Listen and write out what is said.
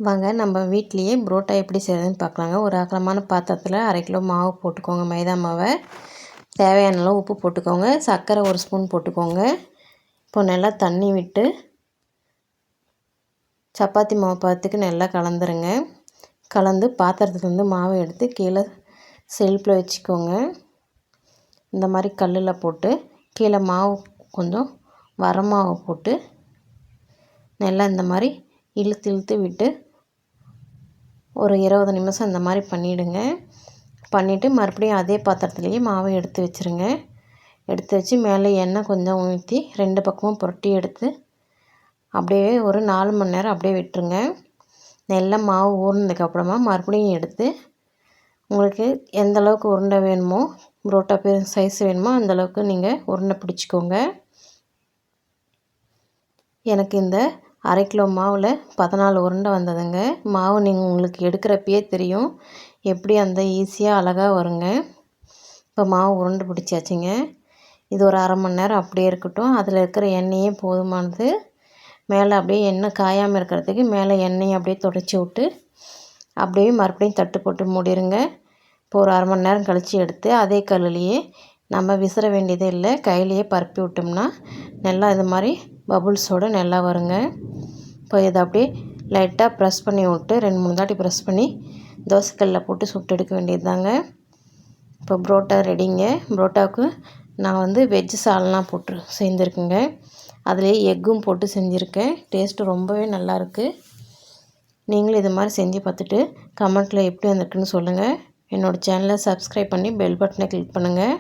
வாங்க நம்ம வீட்லேயே புரோட்டா எப்படி செய்கிறதுன்னு பார்க்கலாங்க. ஒரு அகலமான பாத்திரத்தில் 1/2 கிலோ மாவு போட்டுக்கோங்க. மைதா மாவை தேவையான அளவு உப்பு போட்டுக்கோங்க. சர்க்கரை 1 ஸ்பூன் போட்டுக்கோங்க. இப்போ நல்லா தண்ணி விட்டு சப்பாத்தி மாவு பதத்துக்கு நல்லா கலந்துருங்க. கலந்து பாத்திரத்துலேருந்து மாவை எடுத்து கீழே செல்ஃபில் வச்சுக்கோங்க. இந்த மாதிரி கல்லில் போட்டு கீழே மாவு கொஞ்சம் வரமாவை போட்டு நல்லா இந்த மாதிரி இழுத்து இழுத்து விட்டு ஒரு 20 நிமிஷம் இந்த மாதிரி பண்ணிவிடுங்க. பண்ணிவிட்டு மறுபடியும் அதே பாத்திரத்துலேயே மாவை எடுத்து வச்சுருங்க. எடுத்து வச்சு மேலே எண்ணெய் கொஞ்சம் ஊற்றி 2 பக்கமும் புரட்டி எடுத்து அப்படியே ஒரு 4 மணி நேரம் அப்படியே விட்டுருங்க. நல்லா மாவு ஊறினதுக்கப்புறமா மறுபடியும் எடுத்து உங்களுக்கு எந்த அளவுக்கு உருண்டை வேணுமோ, புரோட்டா சைஸ் வேணுமோ அந்தளவுக்கு நீங்கள் உருண்டை பிடிச்சிக்கோங்க. எனக்கு இந்த 1/2 கிலோ மாவில் 14 உருண்டை வந்ததுங்க. மாவு நீங்கள் உங்களுக்கு எடுக்கிறப்பயே தெரியும் எப்படி அந்த ஈஸியாக அழகாக வருங்க. இப்போ மாவு உருண்டை பிடிச்சாச்சுங்க. இது ஒரு 1/2 மணி நேரம் அப்படியே இருக்கட்டும். அதில் இருக்கிற எண்ணெயே போதுமானது. மேலே அப்படியே எண்ணெய் காயாமல் இருக்கிறதுக்கு மேலே எண்ணெயை அப்படியே தொடச்சி விட்டு அப்படியே மறுபடியும் தட்டு போட்டு மூடிடுங்க. இப்போ ஒரு 1/2 மணி நேரம் கழித்து எடுத்து அதே கல்லுலேயே நம்ம விசிற வேண்டியதே இல்லை, கையிலையே பரப்பி விட்டோம்னா நல்லா இது மாதிரி பபுள்ஸோடு நல்லா வருங்க. இப்போ இதை அப்படியே லைட்டாக ப்ரெஸ் பண்ணி விட்டு 2-3 தாட்டி ப்ரெஸ் பண்ணி தோசைக்கல்லில் போட்டு சுட்டு எடுக்க வேண்டியது தாங்க. இப்போ புரோட்டா ரெடிங்க. புரோட்டாவுக்கு நான் வெஜ்ஜு சால்னா போட்டு செஞ்சுருக்கேங்க. அதுலேயே எக்கும் போட்டு செஞ்சுருக்கேன். டேஸ்ட்டு ரொம்பவே நல்லாயிருக்கு. நீங்களும் இது மாதிரி செஞ்சு பார்த்துட்டு கமெண்ட்டில் எப்படி வந்திருக்குன்னு சொல்லுங்கள். என்னோடய சேனலை சப்ஸ்கிரைப் பண்ணி பெல் பட்டனை கிளிக் பண்ணுங்கள்.